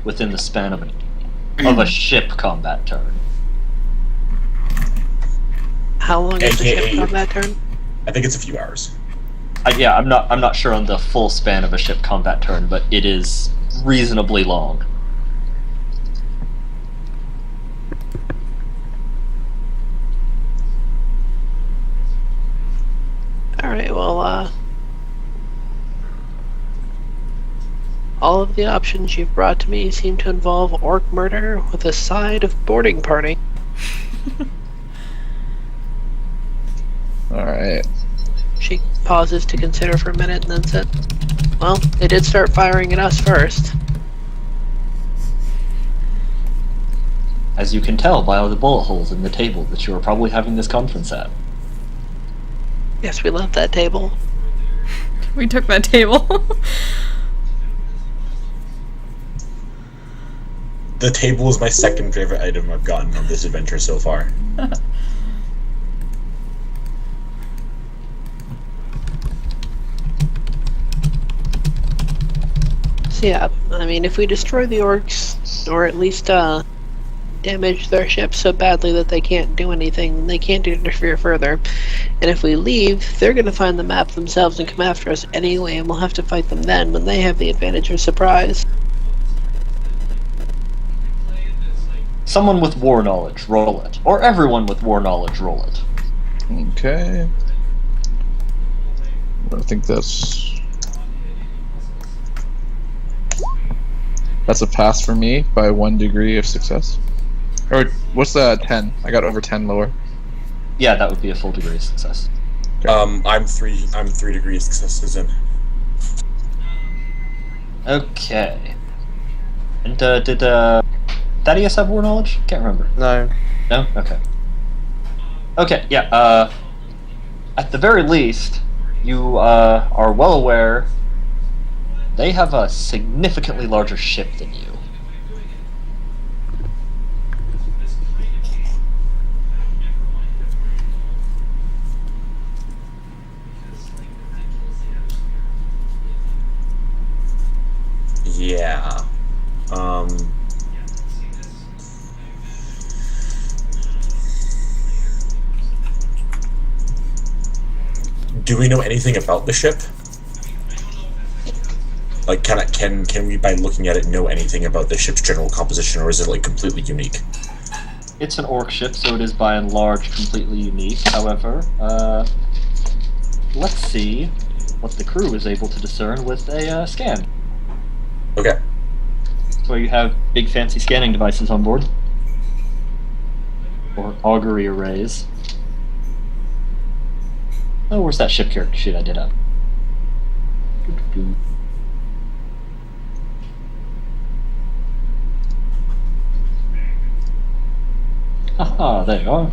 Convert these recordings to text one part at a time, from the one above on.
within the span of a ship combat turn. How long is the ship combat turn? I think it's a few hours. I'm not sure on the full span of a ship combat turn, but it is reasonably long. Alright, well, all of the options you've brought to me seem to involve orc murder with a side of boarding party. Alright. She pauses to consider for a minute and then said, well, they did start firing at us first. As you can tell by all the bullet holes in the table that you are probably having this conference at. Yes, we left that table. We took that table. The table is my second favorite item I've gotten on this adventure so far. So yeah, I mean, if we destroy the orcs, or at least damage their ship so badly that they can't do anything, they can't interfere further, and if we leave, they're going to find the map themselves and come after us anyway, and we'll have to fight them then when they have the advantage of surprise. Someone with war knowledge, roll it. Or everyone with war knowledge, roll it. Okay. I think that's a pass for me by 1 degree of success. Or what's that? 10. I got over 10 lower. Yeah, that would be a full degree of success. Okay. I'm 3 degrees successes in. Okay. And did Thaddeus have war knowledge? Can't remember. No. No? Okay. Okay, yeah, at the very least, you are well aware they have a significantly larger ship than you. Yeah. Do we know anything about the ship? Like, can we, by looking at it, know anything about the ship's general composition, or is it, like, completely unique? It's an orc ship, so it is by and large completely unique. However, let's see what the crew is able to discern with a scan. Okay. So you have big fancy scanning devices on board. Or augury arrays. Oh, where's that ship character sheet I did up? Haha, there you are.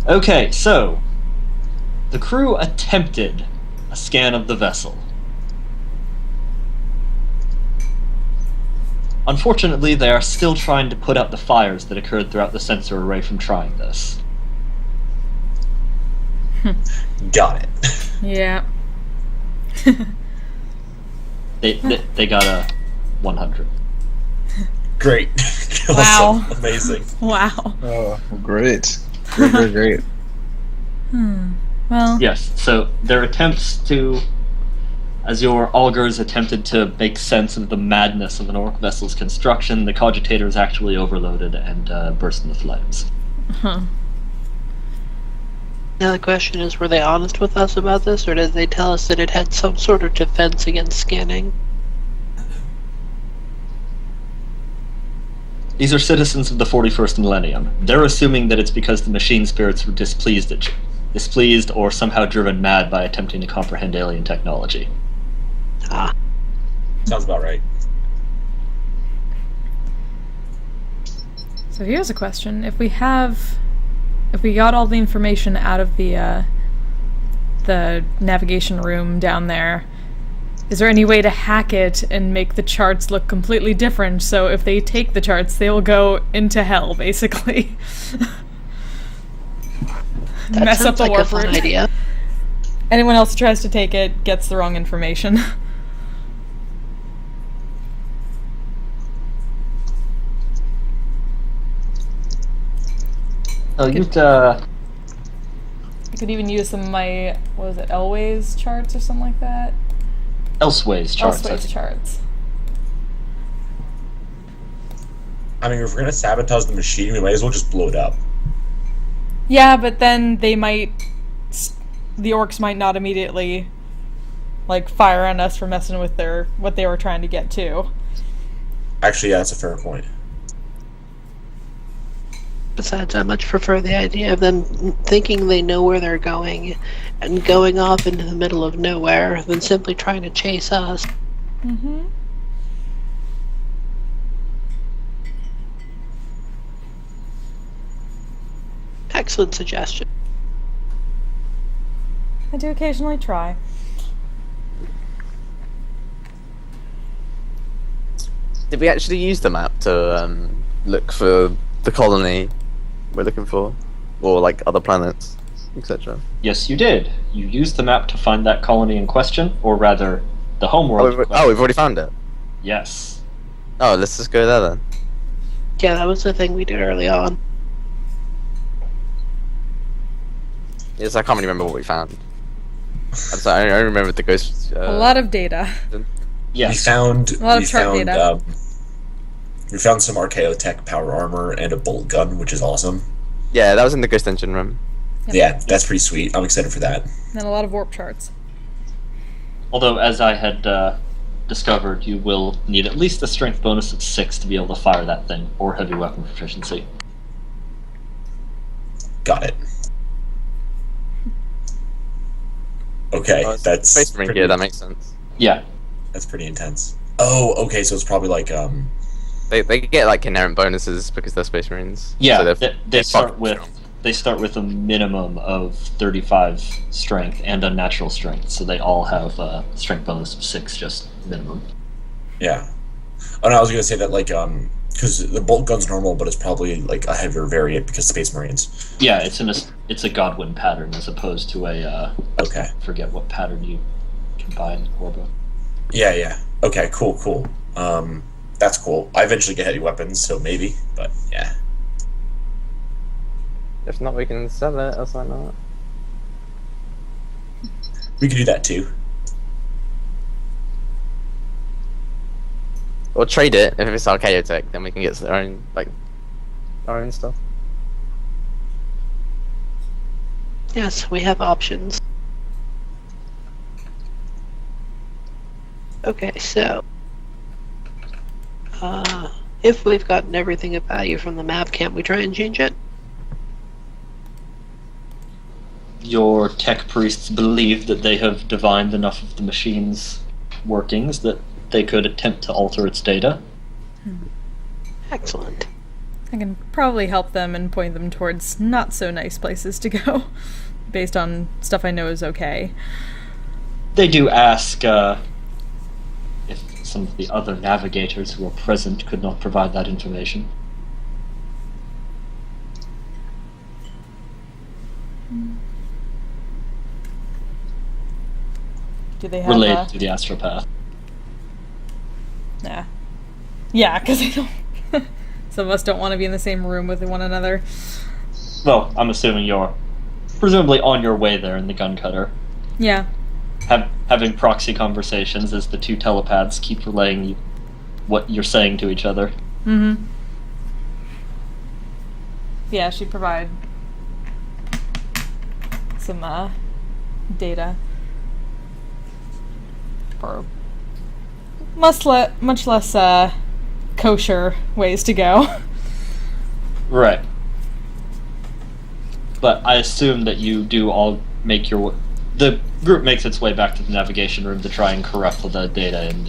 Okay, so the crew attempted a scan of the vessel. Unfortunately, they are still trying to put out the fires that occurred throughout the sensor array from trying this. Got it. Yeah. They got a 100. Great. Wow. Awesome. Amazing. Wow. Oh, great. Great. Well. Yes, so their attempts to, as your augurs attempted to make sense of the madness of an orc vessel's construction, the cogitator is actually overloaded and burst into flames. Huh. Now the question is, were they honest with us about this, or did they tell us that it had some sort of defense against scanning? These are citizens of the 41st millennium. They're assuming that it's because the machine spirits were displeased or somehow driven mad by attempting to comprehend alien technology. Ah. Sounds about right. So here's a question. If we got all the information out of the the navigation room down there. Is there any way to hack it and make the charts look completely different, so if they take the charts, they will go into hell, basically? That Mess up sounds the like a fun warp route. idea. Anyone else who tries to take it gets the wrong information. Oh, you'd I could even use some of my, what was it, Elway's charts or something like that? Elseway's charts. I Elseway's think. charts. I mean, if we're gonna sabotage the machine, we might as well just blow it up. Yeah, but then they might, the orcs might not immediately, like, fire on us for messing with what they were trying to get to. Actually, yeah, that's a fair point. Besides, I much prefer the idea of them thinking they know where they're going and going off into the middle of nowhere than simply trying to chase us. Mm-hmm. Excellent suggestion. I do occasionally try. Did we actually use the map to look for the colony we're looking for? Or like other planets, etc.? Yes, you did. You used the map to find that colony in question, or rather, the Oh, homeworld. we've already found it? Yes. Oh, let's just go there then. Yeah, that was the thing we did early on. Yes, I can't really remember what we found. I'm sorry, I remember the ghost... A lot of data. Yes. We found A lot of chart data. We found some Archaeotech power armor and a bolt gun, which is awesome. Yeah, that was in the ghost engine room. Yep. Yeah, that's pretty sweet. I'm excited for that. And a lot of warp charts. Although, as I had discovered, you will need at least a strength bonus of 6 to be able to fire that thing, or heavy weapon proficiency. Got it. Okay, Oh, it's that's Space Marine pretty, gear, that makes sense. Yeah. that's pretty intense. Oh, okay, so it's probably like They get like inherent bonuses because they're Space Marines. Yeah, so they they're start fucking with strong. they start with a minimum of 35 strength and unnatural strength, so they all have a strength bonus of 6, just minimum. yeah. Oh no, I was gonna say that like because the bolt gun's normal, but it's probably like a heavier variant because Space Marines. Yeah, it's a Godwin pattern as opposed to a Okay. forget what pattern you combine Orbo. Yeah. Okay, cool. That's cool. I eventually get heavy weapons, so maybe, but yeah. If not, we can sell it, else why not? We could do that too. Or trade it, if it's Archaeotech, then we can get our own, like, our own stuff. Yes, we have options. Okay, so... if we've gotten everything of value from the map, can't we try and change it? Your tech priests believe that they have divined enough of the machine's workings that they could attempt to alter its data. Excellent. I can probably help them and point them towards not so nice places to go, based on stuff I know is okay. They do ask if some of the other navigators who are present could not provide that information. Do they have Related to the astropath. Nah. Yeah, because they don't... Some of us don't want to be in the same room with one another. Well, I'm assuming you're presumably on your way there in the gun cutter. Yeah. Having proxy conversations as the two telepaths keep relaying what you're saying to each other. Mm-hmm. Yeah, she provide some data for much less kosher ways to go. Right. But I assume that you do all make your... The group makes its way back to the navigation room to try and corrupt the data in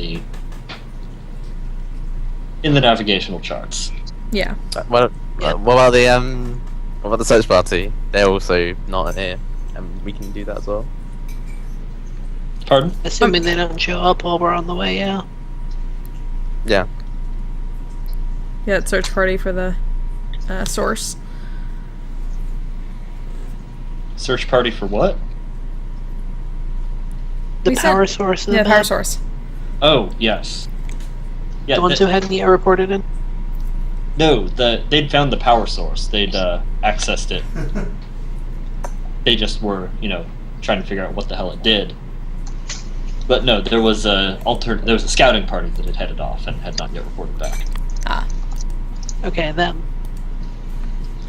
the navigational charts. Yeah. What about the search party? They're also not here, and we can do that as well. Pardon? Assuming they don't show up while we're on the way, yeah. Yeah. Yeah, it's search party for the source. Search party for what? The We power said- source of the Yeah, power map. source. Oh, yes. Yeah, The ones who hadn't yet reported in. no, they'd found the power source. They'd accessed it. They just were, trying to figure out what the hell it did. But no, there was a scouting party that had headed off and had not yet reported back. Ah. Okay, them.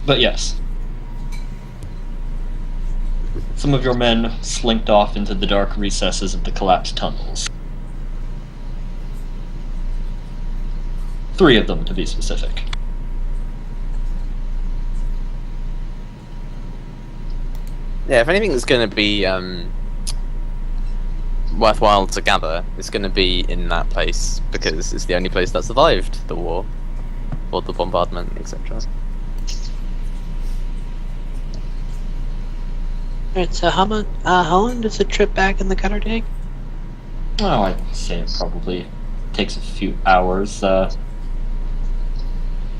But yes. Some of your men slinked off into the dark recesses of the collapsed tunnels. 3 of them, to be specific. Yeah, if anything's going to be worthwhile to gather, it's going to be in that place, because it's the only place that survived the war, or the bombardment, etc. Alright, so how long does the trip back in the cutter take? Oh, I'd say it probably takes a few hours,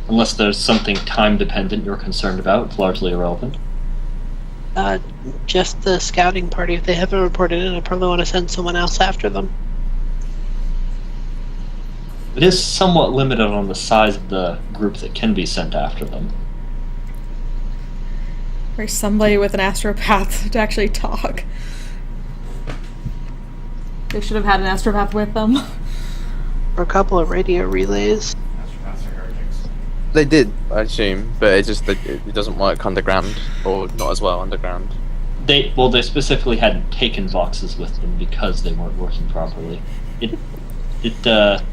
unless there's something time-dependent you're concerned about. It's largely irrelevant. Just the scouting party. If they haven't reported in, I probably want to send someone else after them. It is somewhat limited on the size of the group that can be sent after them. Or somebody with an astropath to actually talk. They should have had an astropath with them. Or a couple of radio relays. They did, I assume, but it doesn't work underground, or not as well underground. They specifically hadn't taken Voxes with them because they weren't working properly. It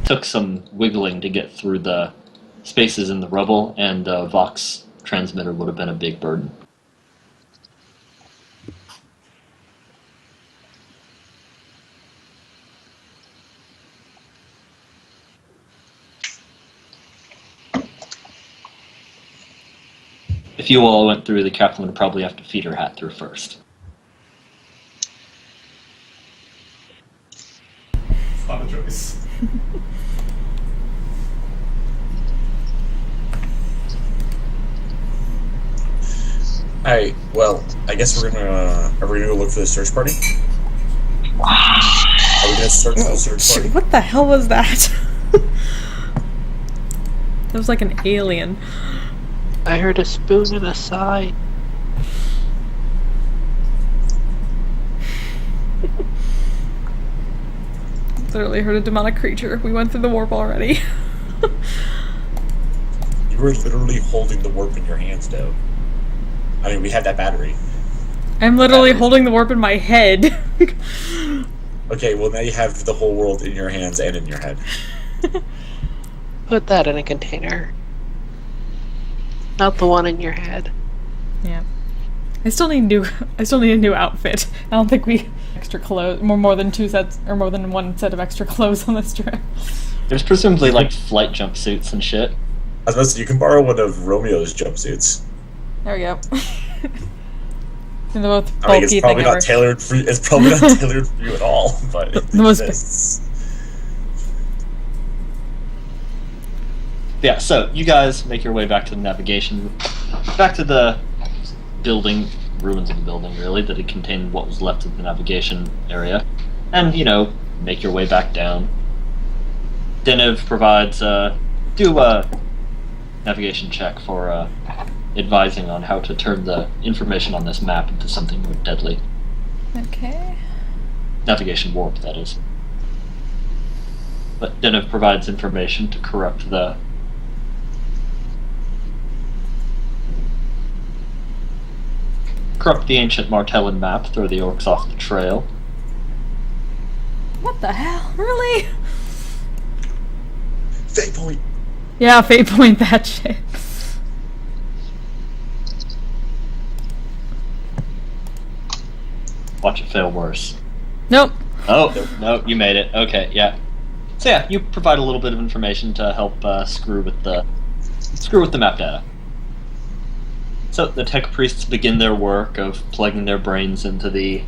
took some wiggling to get through the spaces in the rubble, and a Vox transmitter would have been a big burden. If you all went through, the captain would probably have to feed her hat through first. It's not a choice. Alright, well, I guess are we gonna go look for the search party? Are we gonna search for the search party? What the hell was that? That was like an alien. I heard a spoon and a sigh. Literally heard a demonic creature. We went through the warp already. You were literally holding the warp in your hands, though. I mean, we had that battery. I'm literally holding the warp in my head. Okay, well now you have the whole world in your hands and in your head. Put that in a container. Not the one in your head. Yeah. I still need a new outfit. I don't think we extra clothes more than 2 sets or more than 1 set of extra clothes on this trip. There's presumably like flight jumpsuits and shit. I was about to say, you can borrow one of Romeo's jumpsuits. There we go. And they're both I mean, bulky it's probably thing ever. not tailored for you. It's probably not tailored for you at all, but it The most- exists. Yeah, so you guys make your way back to the navigation, back to the building, ruins of the building really, that had contained what was left of the navigation area, and, make your way back down. Zennith provides, do a navigation check for, advising on how to turn the information on this map into something more deadly. Okay. Navigation warp, that is. But Zennith provides information to corrupt the ancient Martellin map, throw the orcs off the trail. What the hell? Really? Fate point. Yeah, fate point that shit. Watch it fail worse. Nope. Oh, no, you made it. Okay, yeah. So yeah, you provide a little bit of information to help screw with the map data. So the tech priests begin their work of plugging their brains into the